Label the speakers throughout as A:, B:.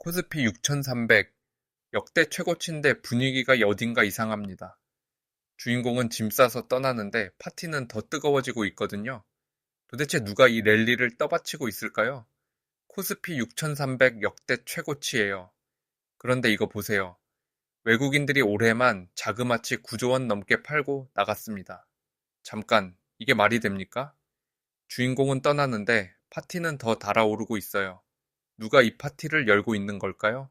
A: 코스피 6300 역대 최고치인데 분위기가 어딘가 이상합니다. 주인공은 짐 싸서 떠나는데 파티는 더 뜨거워지고 있거든요. 도대체 누가 이 랠리를 떠받치고 있을까요? 코스피 6300 역대 최고치예요. 그런데 이거 보세요. 외국인들이 올해만 자그마치 9조 원 넘게 팔고 나갔습니다. 잠깐, 이게 말이 됩니까? 주인공은 떠나는데 파티는 더 달아오르고 있어요. 누가 이 파티를 열고 있는 걸까요?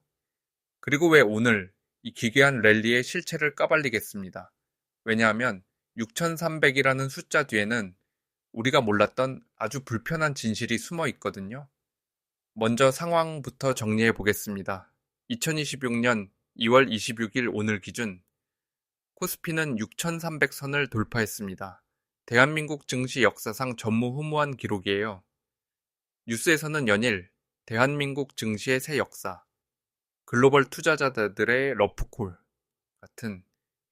A: 그리고 왜 오늘 이 기괴한 랠리의 실체를 까발리겠습니다. 왜냐하면 6300이라는 숫자 뒤에는 우리가 몰랐던 아주 불편한 진실이 숨어 있거든요. 먼저 상황부터 정리해 보겠습니다. 2026년 2월 26일 오늘 기준 코스피는 6300선을 돌파했습니다. 대한민국 증시 역사상 전무후무한 기록이에요. 뉴스에서는 연일 대한민국 증시의 새 역사, 글로벌 투자자들의 러프콜 같은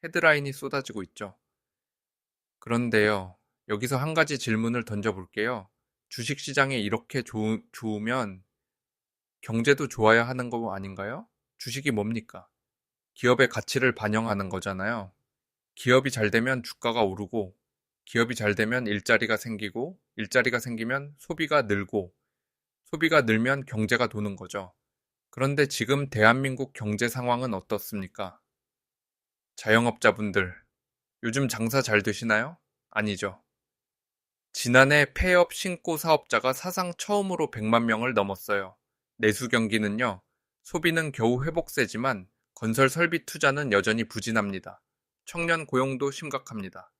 A: 헤드라인이 쏟아지고 있죠. 그런데요, 여기서 한 가지 질문을 던져볼게요. 주식시장이 이렇게 좋으면 경제도 좋아야 하는 거 아닌가요? 주식이 뭡니까? 기업의 가치를 반영하는 거잖아요. 기업이 잘 되면 주가가 오르고, 기업이 잘 되면 일자리가 생기고, 일자리가 생기면 소비가 늘고, 소비가 늘면 경제가 도는 거죠. 그런데 지금 대한민국 경제 상황은 어떻습니까? 자영업자분들, 요즘 장사 잘 되시나요? 아니죠. 지난해 폐업 신고 사업자가 사상 처음으로 100만 명을 넘었어요. 내수 경기는요, 소비는 겨우 회복세지만 건설 설비 투자는 여전히 부진합니다. 청년 고용도 심각합니다.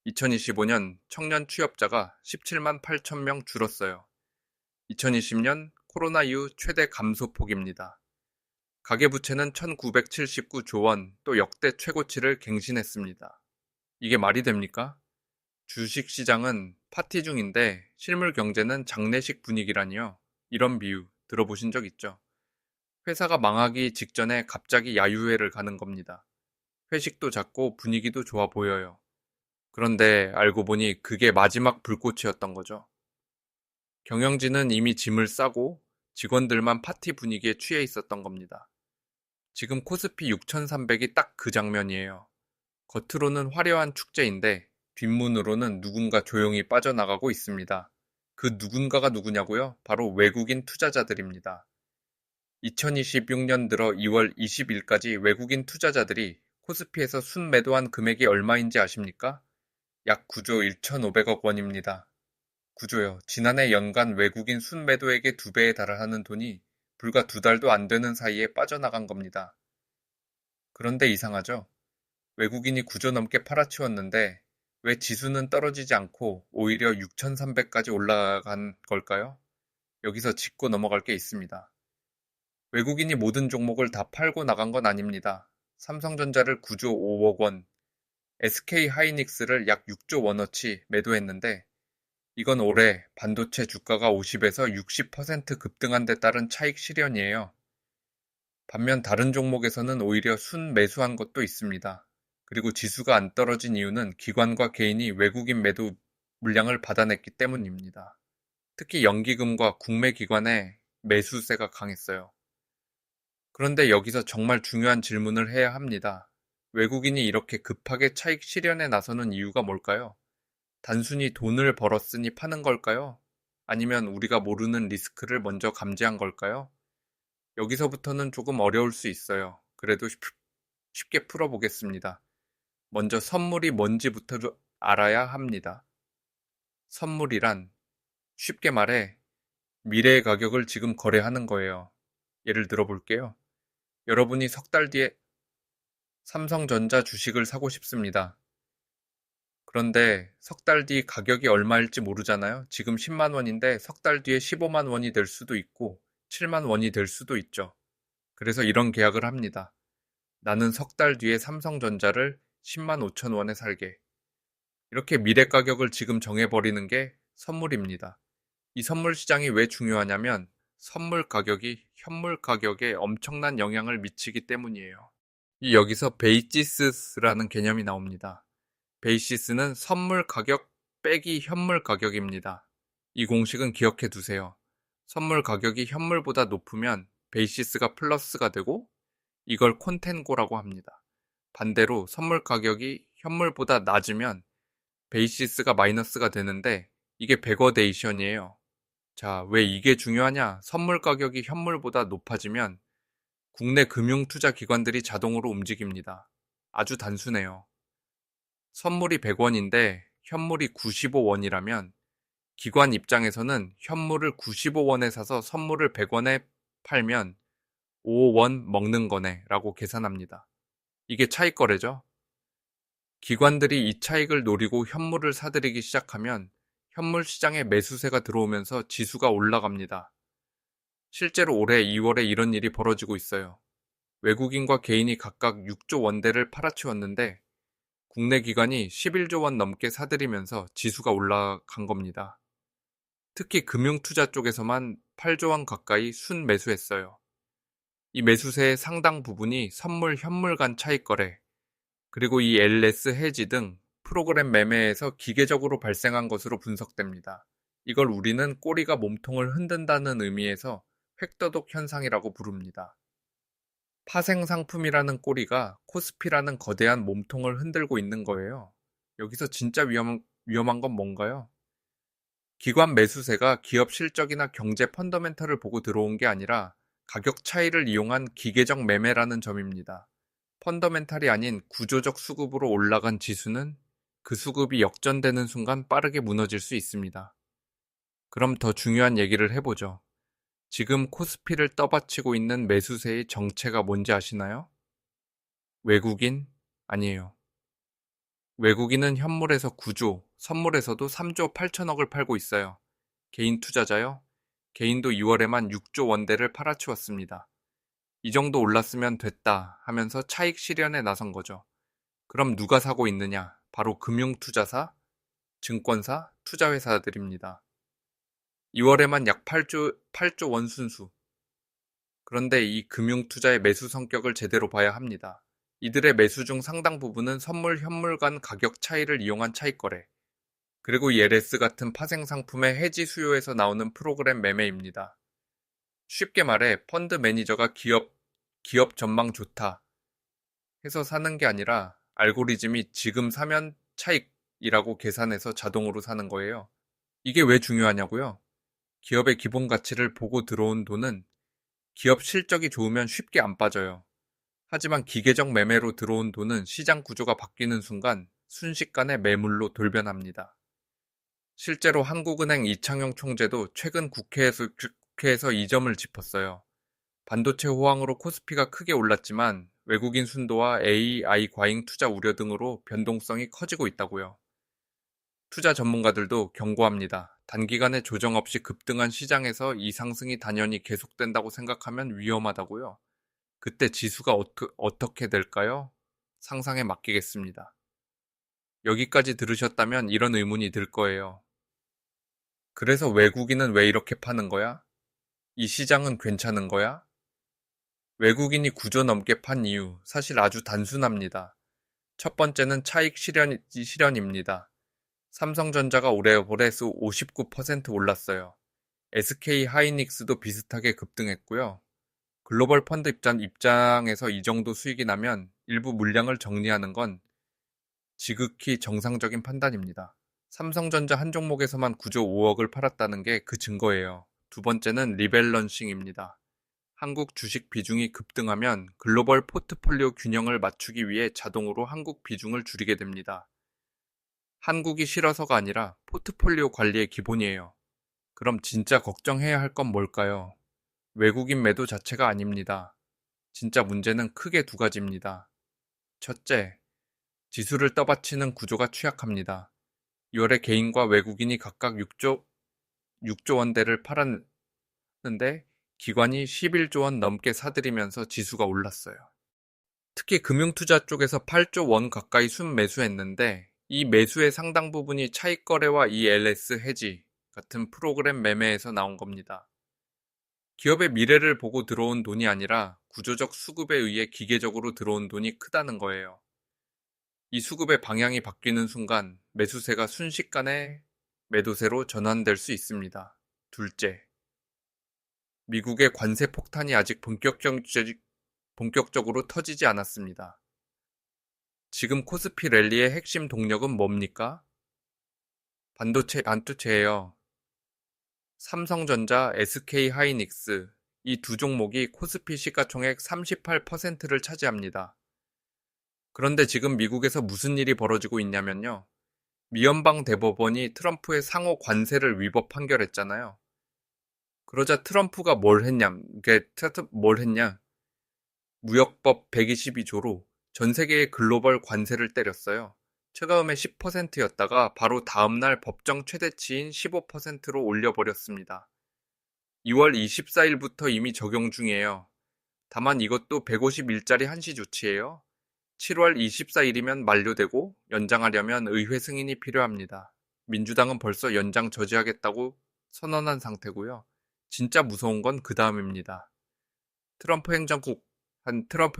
A: 2025년 청년 취업자가 17만 8천 명 줄었어요. 2020년 코로나 이후 최대 감소폭입니다. 가계부채는 1979조 원, 또 역대 최고치를 갱신했습니다. 이게 말이 됩니까? 주식시장은 파티 중인데 실물 경제는 장례식 분위기라니요. 이런 비유 들어보신 적 있죠? 회사가 망하기 직전에 갑자기 야유회를 가는 겁니다. 회식도 작고 분위기도 좋아 보여요. 그런데 알고 보니 그게 마지막 불꽃이었던 거죠. 경영진은 이미 짐을 싸고 직원들만 파티 분위기에 취해 있었던 겁니다. 지금 코스피 6300이 딱 그 장면이에요. 겉으로는 화려한 축제인데 뒷문으로는 누군가 조용히 빠져나가고 있습니다. 그 누군가가 누구냐고요? 바로 외국인 투자자들입니다. 2026년 들어 2월 20일까지 외국인 투자자들이 코스피에서 순매도한 금액이 얼마인지 아십니까? 약 9조 1,500억 원입니다. 9조요. 지난해 연간 외국인 순매도액의 2배에 달하는 돈이 불과 2달도 안 되는 사이에 빠져나간 겁니다. 그런데 이상하죠? 외국인이 9조 넘게 팔아치웠는데 왜 지수는 떨어지지 않고 오히려 6,300까지 올라간 걸까요? 여기서 짚고 넘어갈 게 있습니다. 외국인이 모든 종목을 다 팔고 나간 건 아닙니다. 삼성전자를 9조 5억 원, SK하이닉스를 약 6조 원어치 매도했는데 이건 올해 반도체 주가가 50에서 60% 급등한 데 따른 차익 실현이에요. 반면 다른 종목에서는 오히려 순매수한 것도 있습니다. 그리고 지수가 안 떨어진 이유는 기관과 개인이 외국인 매도 물량을 받아냈기 때문입니다. 특히 연기금과 국내 기관의 매수세가 강했어요. 그런데 여기서 정말 중요한 질문을 해야 합니다. 외국인이 이렇게 급하게 차익 실현에 나서는 이유가 뭘까요? 단순히 돈을 벌었으니 파는 걸까요? 아니면 우리가 모르는 리스크를 먼저 감지한 걸까요? 여기서부터는 조금 어려울 수 있어요. 그래도 쉽게 풀어보겠습니다. 먼저 선물이 뭔지부터 알아야 합니다. 선물이란 쉽게 말해 미래의 가격을 지금 거래하는 거예요. 예를 들어 볼게요. 여러분이 석 달 뒤에 삼성전자 주식을 사고 싶습니다. 그런데 석 달 뒤 가격이 얼마일지 모르잖아요. 지금 10만 원인데 석 달 뒤에 15만 원이 될 수도 있고 7만 원이 될 수도 있죠. 그래서 이런 계약을 합니다. 나는 석 달 뒤에 삼성전자를 10만 5천 원에 살게. 이렇게 미래 가격을 지금 정해버리는 게 선물입니다. 이 선물 시장이 왜 중요하냐면 선물 가격이 현물 가격에 엄청난 영향을 미치기 때문이에요. 여기서 베이시스라는 개념이 나옵니다. 베이시스는 선물 가격 빼기 현물 가격입니다. 이 공식은 기억해 두세요. 선물 가격이 현물보다 높으면 베이시스가 플러스가 되고 이걸 콘텐고라고 합니다. 반대로 선물 가격이 현물보다 낮으면 베이시스가 마이너스가 되는데 이게 백어데이션이에요. 자, 왜 이게 중요하냐? 선물 가격이 현물보다 높아지면 국내 금융투자기관들이 자동으로 움직입니다. 아주 단순해요. 선물이 100원인데 현물이 95원이라면 기관 입장에서는 현물을 95원에 사서 선물을 100원에 팔면 5원 먹는 거네 라고 계산합니다. 이게 차익거래죠. 기관들이 이 차익을 노리고 현물을 사들이기 시작하면 현물 시장에 매수세가 들어오면서 지수가 올라갑니다. 실제로 올해 2월에 이런 일이 벌어지고 있어요. 외국인과 개인이 각각 6조 원대를 팔아치웠는데 국내 기관이 11조 원 넘게 사들이면서 지수가 올라간 겁니다. 특히 금융투자 쪽에서만 8조 원 가까이 순매수했어요. 이 매수세의 상당 부분이 선물 현물 간 차익 거래, 그리고 이 LS 해지 등 프로그램 매매에서 기계적으로 발생한 것으로 분석됩니다. 이걸 우리는 꼬리가 몸통을 흔든다는 의미에서 획도독 현상이라고 부릅니다. 파생 상품이라는 꼬리가 코스피라는 거대한 몸통을 흔들고 있는 거예요. 여기서 진짜 위험한 건 뭔가요? 기관 매수세가 기업 실적이나 경제 펀더멘털을 보고 들어온 게 아니라 가격 차이를 이용한 기계적 매매라는 점입니다. 펀더멘탈이 아닌 구조적 수급으로 올라간 지수는 그 수급이 역전되는 순간 빠르게 무너질 수 있습니다. 그럼 더 중요한 얘기를 해보죠. 지금 코스피를 떠받치고 있는 매수세의 정체가 뭔지 아시나요? 외국인? 아니에요. 외국인은 현물에서 9조, 선물에서도 3조 8천억을 팔고 있어요. 개인 투자자요? 개인도 2월에만 6조 원대를 팔아치웠습니다. 이 정도 올랐으면 됐다 하면서 차익 실현에 나선 거죠. 그럼 누가 사고 있느냐? 바로 금융투자사, 증권사, 투자회사들입니다. 2월에만 약 8조 원 순수. 그런데 이 금융투자의 매수 성격을 제대로 봐야 합니다. 이들의 매수 중 상당 부분은 선물 현물 간 가격 차이를 이용한 차익 거래, 그리고 이 LS 같은 파생 상품의 해지 수요에서 나오는 프로그램 매매입니다. 쉽게 말해 펀드 매니저가 기업 전망 좋다 해서 사는 게 아니라 알고리즘이 지금 사면 차익이라고 계산해서 자동으로 사는 거예요. 이게 왜 중요하냐고요? 기업의 기본 가치를 보고 들어온 돈은 기업 실적이 좋으면 쉽게 안 빠져요. 하지만 기계적 매매로 들어온 돈은 시장 구조가 바뀌는 순간 순식간에 매물로 돌변합니다. 실제로 한국은행 이창용 총재도 최근 국회에서 이 점을 짚었어요. 반도체 호황으로 코스피가 크게 올랐지만 외국인 순도와 AI 과잉 투자 우려 등으로 변동성이 커지고 있다고요. 투자 전문가들도 경고합니다. 단기간에 조정 없이 급등한 시장에서 이 상승이 단연히 계속된다고 생각하면 위험하다고요. 그때 지수가 어떻게 될까요? 상상에 맡기겠습니다. 여기까지 들으셨다면 이런 의문이 들 거예요. 그래서 외국인은 왜 이렇게 파는 거야? 이 시장은 괜찮은 거야? 외국인이 9조 넘게 판 이유, 사실 아주 단순합니다. 첫 번째는 차익 실현입니다. 삼성전자가 올해 월에수 59% 올랐어요. SK 하이닉스도 비슷하게 급등했고요. 글로벌 펀드 입장에서 이 정도 수익이 나면 일부 물량을 정리하는 건 지극히 정상적인 판단입니다. 삼성전자 한 종목에서만 9조 5억을 팔았다는 게 그 증거예요. 두 번째는 리밸런싱입니다. 한국 주식 비중이 급등하면 글로벌 포트폴리오 균형을 맞추기 위해 자동으로 한국 비중을 줄이게 됩니다. 한국이 싫어서가 아니라 포트폴리오 관리의 기본이에요. 그럼 진짜 걱정해야 할 건 뭘까요? 외국인 매도 자체가 아닙니다. 진짜 문제는 크게 두 가지입니다. 첫째, 지수를 떠받치는 구조가 취약합니다. 6월에 개인과 외국인이 각각 6조 원대를 팔았는데 기관이 11조 원 넘게 사들이면서 지수가 올랐어요. 특히 금융투자 쪽에서 8조 원 가까이 순매수했는데 이 매수의 상당 부분이 차익거래와 ELS 해지 같은 프로그램 매매에서 나온 겁니다. 기업의 미래를 보고 들어온 돈이 아니라 구조적 수급에 의해 기계적으로 들어온 돈이 크다는 거예요. 이 수급의 방향이 바뀌는 순간 매수세가 순식간에 매도세로 전환될 수 있습니다. 둘째, 미국의 관세 폭탄이 아직 본격적으로 터지지 않았습니다. 지금 코스피 랠리의 핵심 동력은 뭡니까? 반도체예요. 삼성전자, SK하이닉스, 이 두 종목이 코스피 시가총액 38%를 차지합니다. 그런데 지금 미국에서 무슨 일이 벌어지고 있냐면요. 미연방 대법원이 트럼프의 상호 관세를 위법 판결했잖아요. 그러자 트럼프가 뭘 했냐? 무역법 122조로 전 세계의 글로벌 관세를 때렸어요. 처음에 10%였다가 바로 다음날 법정 최대치인 15%로 올려버렸습니다. 2월 24일부터 이미 적용 중이에요. 다만 이것도 150일짜리 한시 조치예요. 7월 24일이면 만료되고 연장하려면 의회 승인이 필요합니다. 민주당은 벌써 연장 저지하겠다고 선언한 상태고요. 진짜 무서운 건 그 다음입니다. 트럼프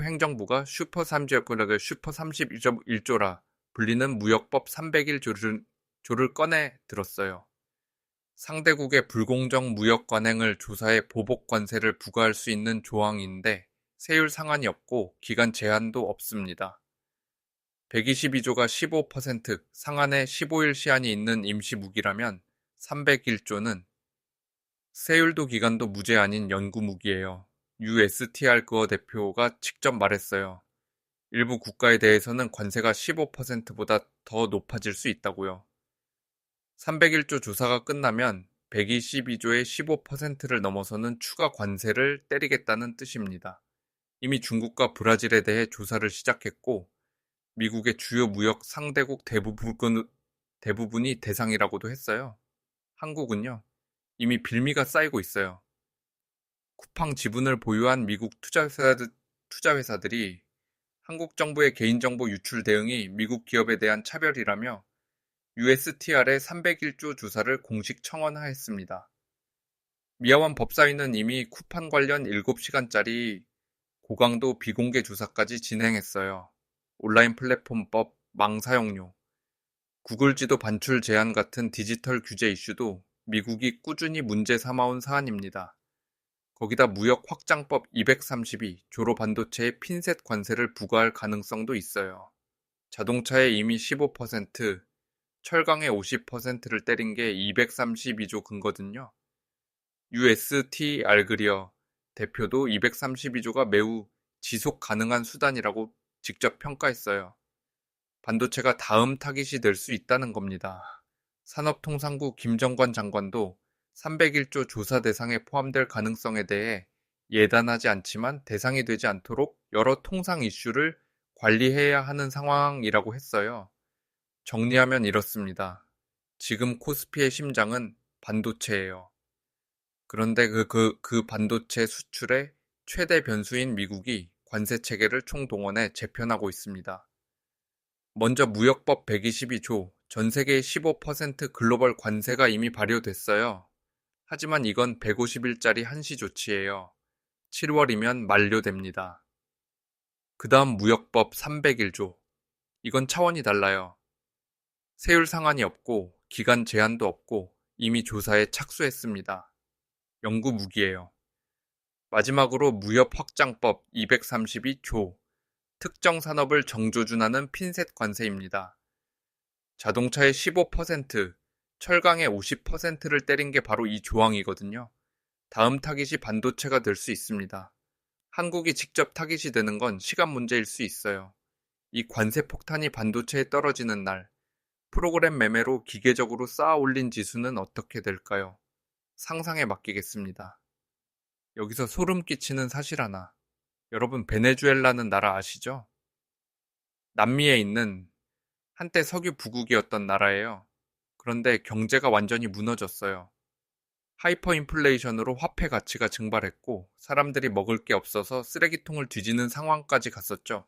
A: 행정부가 슈퍼 31조라 불리는 무역법 301조를 꺼내 들었어요. 상대국의 불공정 무역 관행을 조사해 보복 관세를 부과할 수 있는 조항인데 세율 상한이 없고 기간 제한도 없습니다. 122조가 15% 상한에 15일 시한이 있는 임시 무기라면 301조는 세율도 기간도 무제한인 연구 무기예요. USTR 그어 대표가 직접 말했어요. 일부 국가에 대해서는 관세가 15%보다 더 높아질 수 있다고요. 301조 조사가 끝나면 122조의 15%를 넘어서는 추가 관세를 때리겠다는 뜻입니다. 이미 중국과 브라질에 대해 조사를 시작했고 미국의 주요 무역 상대국 대부분이 대상이라고도 했어요. 한국은요, 이미 빌미가 쌓이고 있어요. 쿠팡 지분을 보유한 미국 투자회사들이 한국 정부의 개인정보 유출 대응이 미국 기업에 대한 차별이라며 USTR의 301조 조사를 공식 청원하였습니다. 미아원 법사위는 이미 쿠팡 관련 7시간짜리 고강도 비공개 조사까지 진행했어요. 온라인 플랫폼법, 망 사용료, 구글 지도 반출 제한 같은 디지털 규제 이슈도 미국이 꾸준히 문제 삼아온 사안입니다. 거기다 무역 확장법 232, 조로 반도체에 핀셋 관세를 부과할 가능성도 있어요. 자동차에 이미 15%, 철강에 50%를 때린 게 232조 근거든요. UST 알그리어 대표도 232조가 매우 지속 가능한 수단이라고 직접 평가했어요. 반도체가 다음 타깃이 될 수 있다는 겁니다. 산업통상부 김정관 장관도 301조 조사 대상에 포함될 가능성에 대해 예단하지 않지만 대상이 되지 않도록 여러 통상 이슈를 관리해야 하는 상황이라고 했어요. 정리하면 이렇습니다. 지금 코스피의 심장은 반도체예요. 그런데 그 반도체 수출의 최대 변수인 미국이 관세 체계를 총동원해 재편하고 있습니다. 먼저 무역법 122조, 전 세계의 15% 글로벌 관세가 이미 발효됐어요. 하지만 이건 150일짜리 한시 조치예요. 7월이면 만료됩니다. 그 다음 무역법 301조. 이건 차원이 달라요. 세율 상한이 없고 기간 제한도 없고 이미 조사에 착수했습니다. 연구 무기예요. 마지막으로 무역 확장법 232조. 특정 산업을 정조준하는 핀셋 관세입니다. 자동차의 15%, 철강의 50%를 때린 게 바로 이 조항이거든요. 다음 타깃이 반도체가 될 수 있습니다. 한국이 직접 타깃이 되는 건 시간 문제일 수 있어요. 이 관세 폭탄이 반도체에 떨어지는 날, 프로그램 매매로 기계적으로 쌓아 올린 지수는 어떻게 될까요? 상상에 맡기겠습니다. 여기서 소름 끼치는 사실 하나. 여러분, 베네수엘라는 나라 아시죠? 남미에 있는 한때 석유 부국이었던 나라예요. 그런데 경제가 완전히 무너졌어요. 하이퍼 인플레이션으로 화폐 가치가 증발했고 사람들이 먹을 게 없어서 쓰레기통을 뒤지는 상황까지 갔었죠.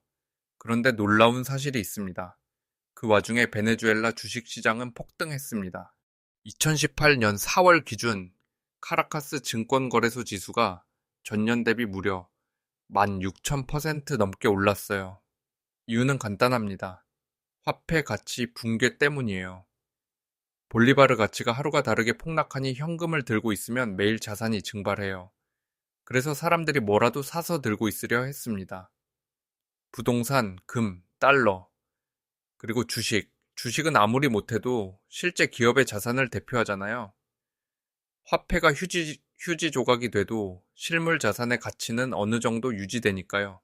A: 그런데 놀라운 사실이 있습니다. 그 와중에 베네수엘라 주식시장은 폭등했습니다. 2018년 4월 기준 카라카스 증권거래소 지수가 전년 대비 무려 16,000% 넘게 올랐어요. 이유는 간단합니다. 화폐 가치 붕괴 때문이에요. 볼리바르 가치가 하루가 다르게 폭락하니 현금을 들고 있으면 매일 자산이 증발해요. 그래서 사람들이 뭐라도 사서 들고 있으려 했습니다. 부동산, 금, 달러, 그리고 주식. 주식은 아무리 못해도 실제 기업의 자산을 대표하잖아요. 화폐가 휴지 조각이 돼도 실물 자산의 가치는 어느 정도 유지되니까요.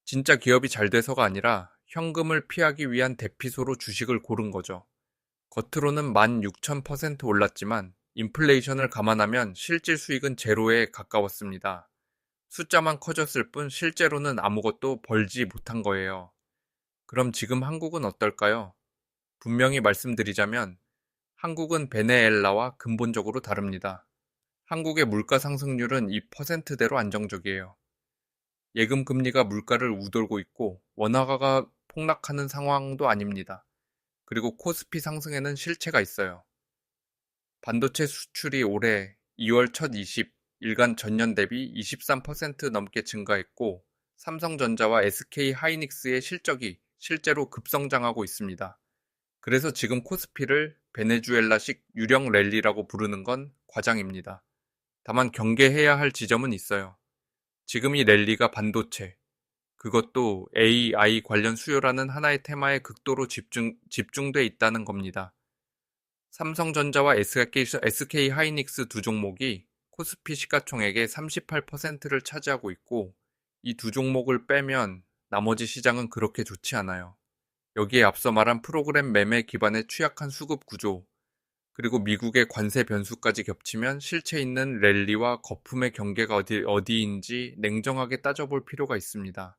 A: 진짜 기업이 잘 돼서가 아니라 현금을 피하기 위한 대피소로 주식을 고른 거죠. 겉으로는 16,000% 올랐지만 인플레이션을 감안하면 실질 수익은 제로에 가까웠습니다. 숫자만 커졌을 뿐 실제로는 아무것도 벌지 못한 거예요. 그럼 지금 한국은 어떨까요? 분명히 말씀드리자면 한국은 베네엘라와 근본적으로 다릅니다. 한국의 물가 상승률은 2%대로 안정적이에요. 예금 금리가 물가를 웃돌고 있고 원화가 폭락하는 상황도 아닙니다. 그리고 코스피 상승에는 실체가 있어요. 반도체 수출이 올해 2월 첫 20일간 전년 대비 23% 넘게 증가했고 삼성전자와 SK 하이닉스의 실적이 실제로 급성장하고 있습니다. 그래서 지금 코스피를 베네수엘라식 유령 랠리라고 부르는 건 과장입니다. 다만 경계해야 할 지점은 있어요. 지금 이 랠리가 반도체, 그것도 AI 관련 수요라는 하나의 테마에 극도로 집중돼 있다는 겁니다. 삼성전자와 SK 하이닉스 두 종목이 코스피 시가총액의 38%를 차지하고 있고 이 두 종목을 빼면 나머지 시장은 그렇게 좋지 않아요. 여기에 앞서 말한 프로그램 매매 기반의 취약한 수급 구조, 그리고 미국의 관세 변수까지 겹치면 실체 있는 랠리와 거품의 경계가 어디인지 냉정하게 따져볼 필요가 있습니다.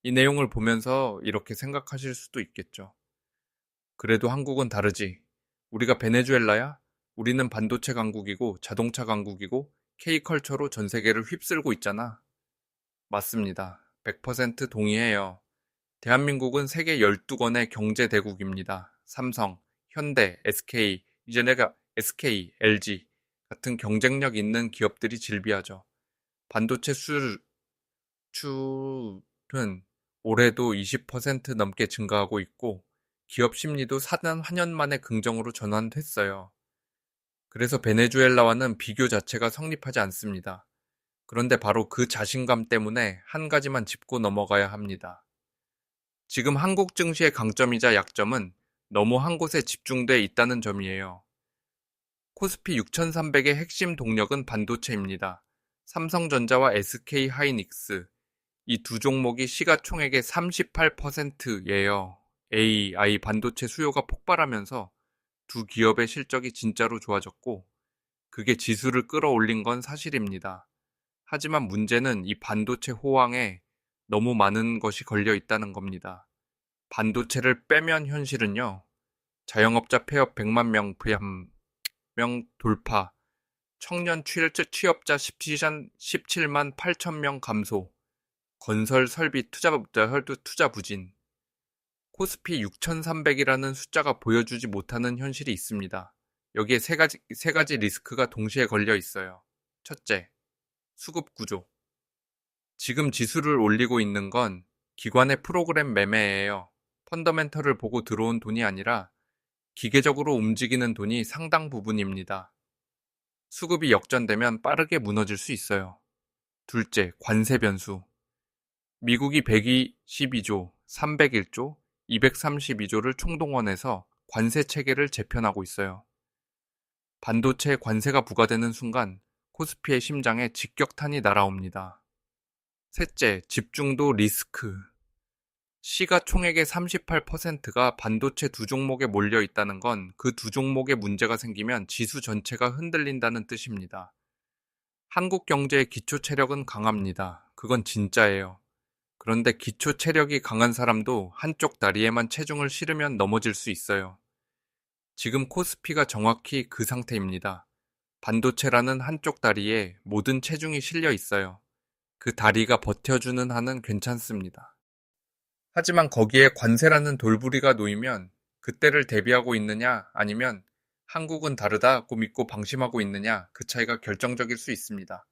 A: 이 내용을 보면서 이렇게 생각하실 수도 있겠죠. 그래도 한국은 다르지. 우리가 베네수엘라야? 우리는 반도체 강국이고 자동차 강국이고 K컬처로 전 세계를 휩쓸고 있잖아. 맞습니다. 100% 동의해요. 대한민국은 세계 12권의 경제 대국입니다. 삼성, 현대, SK, 이제 내가 SK, LG 같은 경쟁력 있는 기업들이 질비하죠. 반도체 수출은 올해도 20% 넘게 증가하고 있고 기업 심리도 4년 만에 긍정으로 전환됐어요. 그래서 베네수엘라와는 비교 자체가 성립하지 않습니다. 그런데 바로 그 자신감 때문에 한 가지만 짚고 넘어가야 합니다. 지금 한국 증시의 강점이자 약점은 너무 한 곳에 집중돼 있다는 점이에요. 코스피 6300의 핵심 동력은 반도체입니다. 삼성전자와 SK 하이닉스, 이 두 종목이 시가총액의 38%예요. AI 반도체 수요가 폭발하면서 두 기업의 실적이 진짜로 좋아졌고 그게 지수를 끌어올린 건 사실입니다. 하지만 문제는 이 반도체 호황에 너무 많은 것이 걸려 있다는 겁니다. 반도체를 빼면 현실은요. 자영업자 폐업 100만 명 돌파, 청년 취업자 17만 8천 명 감소, 건설 설비 투자 부진, 코스피 6,300이라는 숫자가 보여주지 못하는 현실이 있습니다. 여기에 세 가지 리스크가 동시에 걸려 있어요. 첫째, 수급 구조. 지금 지수를 올리고 있는 건 기관의 프로그램 매매예요. 펀더멘털을 보고 들어온 돈이 아니라 기계적으로 움직이는 돈이 상당 부분입니다. 수급이 역전되면 빠르게 무너질 수 있어요. 둘째, 관세 변수. 미국이 122조, 301조, 232조를 총동원해서 관세 체계를 재편하고 있어요. 반도체 관세가 부과되는 순간 코스피의 심장에 직격탄이 날아옵니다. 셋째, 집중도 리스크. 시가총액의 38%가 반도체 두 종목에 몰려 있다는 건 그 두 종목에 문제가 생기면 지수 전체가 흔들린다는 뜻입니다. 한국 경제의 기초 체력은 강합니다. 그건 진짜예요. 그런데 기초 체력이 강한 사람도 한쪽 다리에만 체중을 실으면 넘어질 수 있어요. 지금 코스피가 정확히 그 상태입니다. 반도체라는 한쪽 다리에 모든 체중이 실려 있어요. 그 다리가 버텨주는 한은 괜찮습니다. 하지만 거기에 관세라는 돌부리가 놓이면 그때를 대비하고 있느냐 아니면 한국은 다르다고 믿고 방심하고 있느냐 그 차이가 결정적일 수 있습니다.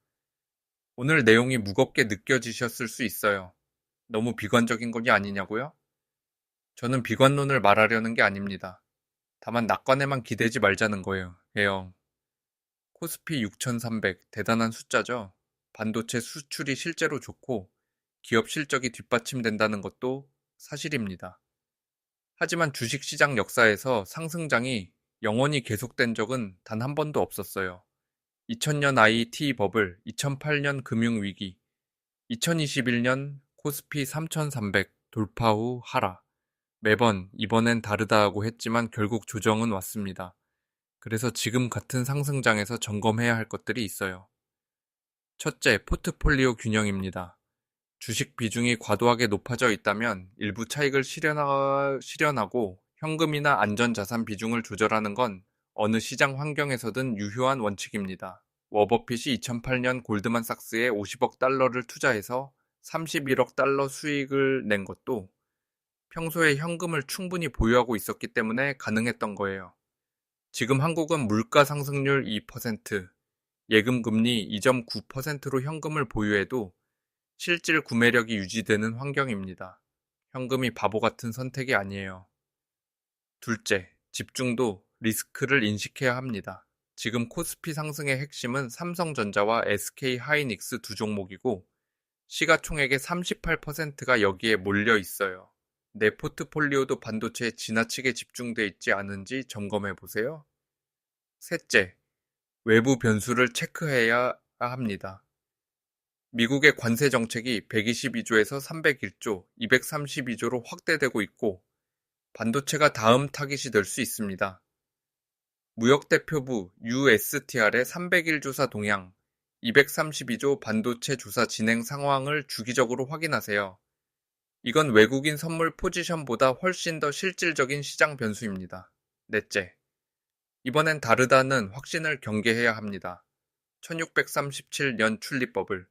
A: 오늘 내용이 무겁게 느껴지셨을 수 있어요. 너무 비관적인 것이 아니냐고요? 저는 비관론을 말하려는 게 아닙니다. 다만 낙관에만 기대지 말자는 거예요. 코스피 6,300 대단한 숫자죠. 반도체 수출이 실제로 좋고 기업 실적이 뒷받침된다는 것도 사실입니다. 하지만 주식시장 역사에서 상승장이 영원히 계속된 적은 단 한 번도 없었어요. 2000년 IT 버블, 2008년 금융위기, 2021년 코스피 3300 돌파 후 하락. 매번 이번엔 다르다고 했지만 결국 조정은 왔습니다. 그래서 지금 같은 상승장에서 점검해야 할 것들이 있어요. 첫째, 포트폴리오 균형입니다. 주식 비중이 과도하게 높아져 있다면 일부 차익을 실현하고 현금이나 안전자산 비중을 조절하는 건 어느 시장 환경에서든 유효한 원칙입니다. 워버핏이 2008년 골드만삭스에 50억 달러를 투자해서 31억 달러 수익을 낸 것도 평소에 현금을 충분히 보유하고 있었기 때문에 가능했던 거예요. 지금 한국은 물가 상승률 2%, 예금 금리 2.9%로 현금을 보유해도 실질 구매력이 유지되는 환경입니다. 현금이 바보 같은 선택이 아니에요. 둘째, 집중도 리스크를 인식해야 합니다. 지금 코스피 상승의 핵심은 삼성전자와 SK하이닉스 두 종목이고 시가총액의 38%가 여기에 몰려 있어요. 내 포트폴리오도 반도체에 지나치게 집중돼 있지 않은지 점검해 보세요. 셋째, 외부 변수를 체크해야 합니다. 미국의 관세 정책이 122조에서 301조, 232조로 확대되고 있고 반도체가 다음 타깃이 될 수 있습니다. 무역대표부 USTR의 301 조사 동향, 232조 반도체 조사 진행 상황을 주기적으로 확인하세요. 이건 외국인 선물 포지션보다 훨씬 더 실질적인 시장 변수입니다. 넷째, 이번엔 다르다는 확신을 경계해야 합니다. 1637년 출리버블,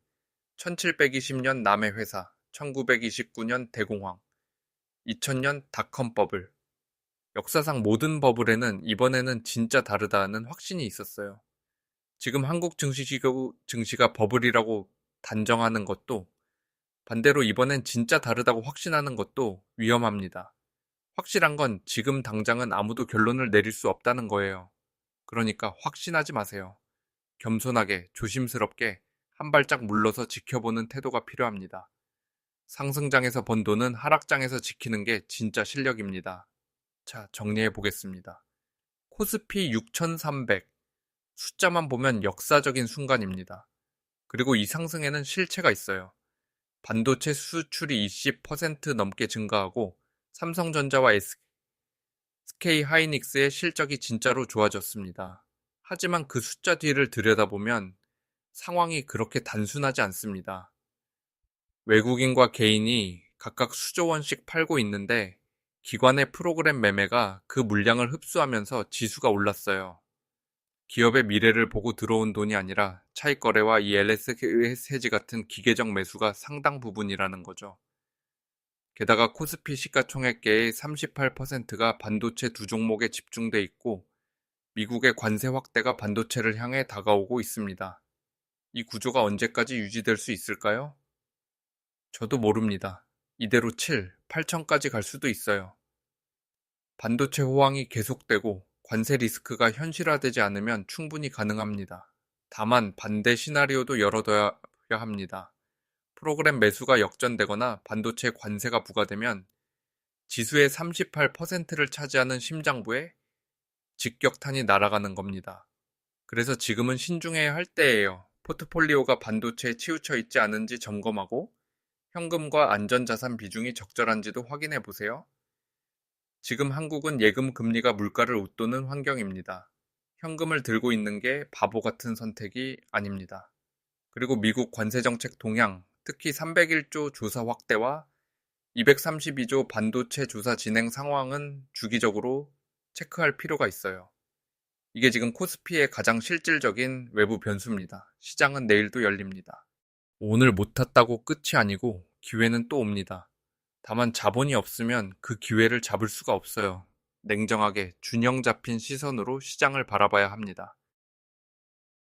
A: 1720년 남해 회사, 1929년 대공황, 2000년 닷컴 버블. 역사상 모든 버블에는 이번에는 진짜 다르다는 확신이 있었어요. 지금 한국 증시가 버블이라고 단정하는 것도 반대로 이번엔 진짜 다르다고 확신하는 것도 위험합니다. 확실한 건 지금 당장은 아무도 결론을 내릴 수 없다는 거예요. 그러니까 확신하지 마세요. 겸손하게, 조심스럽게 한 발짝 물러서 지켜보는 태도가 필요합니다. 상승장에서 번 돈은 하락장에서 지키는 게 진짜 실력입니다. 자, 정리해 보겠습니다. 코스피 6300. 숫자만 보면 역사적인 순간입니다. 그리고 이 상승에는 실체가 있어요. 반도체 수출이 20% 넘게 증가하고 삼성전자와 SK하이닉스의 실적이 진짜로 좋아졌습니다. 하지만 그 숫자 뒤를 들여다보면 상황이 그렇게 단순하지 않습니다. 외국인과 개인이 각각 수조 원씩 팔고 있는데 기관의 프로그램 매매가 그 물량을 흡수하면서 지수가 올랐어요. 기업의 미래를 보고 들어온 돈이 아니라 차익 거래와 이 LS 해지 같은 기계적 매수가 상당 부분이라는 거죠. 게다가 코스피 시가총액계의 38%가 반도체 두 종목에 집중돼 있고 미국의 관세 확대가 반도체를 향해 다가오고 있습니다. 이 구조가 언제까지 유지될 수 있을까요? 저도 모릅니다. 이대로 7, 8천까지 갈 수도 있어요. 반도체 호황이 계속되고 관세 리스크가 현실화되지 않으면 충분히 가능합니다. 다만 반대 시나리오도 열어둬야 합니다. 프로그램 매수가 역전되거나 반도체 관세가 부과되면 지수의 38%를 차지하는 심장부에 직격탄이 날아가는 겁니다. 그래서 지금은 신중해야 할 때예요. 포트폴리오가 반도체에 치우쳐 있지 않은지 점검하고 현금과 안전자산 비중이 적절한지도 확인해 보세요. 지금 한국은 예금 금리가 물가를 웃도는 환경입니다. 현금을 들고 있는 게 바보 같은 선택이 아닙니다. 그리고 미국 관세정책 동향, 특히 301조 조사 확대와 232조 반도체 조사 진행 상황은 주기적으로 체크할 필요가 있어요. 이게 지금 코스피의 가장 실질적인 외부 변수입니다. 시장은 내일도 열립니다. 오늘 못 탔다고 끝이 아니고 기회는 또 옵니다. 다만 자본이 없으면 그 기회를 잡을 수가 없어요. 냉정하게 균형 잡힌 시선으로 시장을 바라봐야 합니다.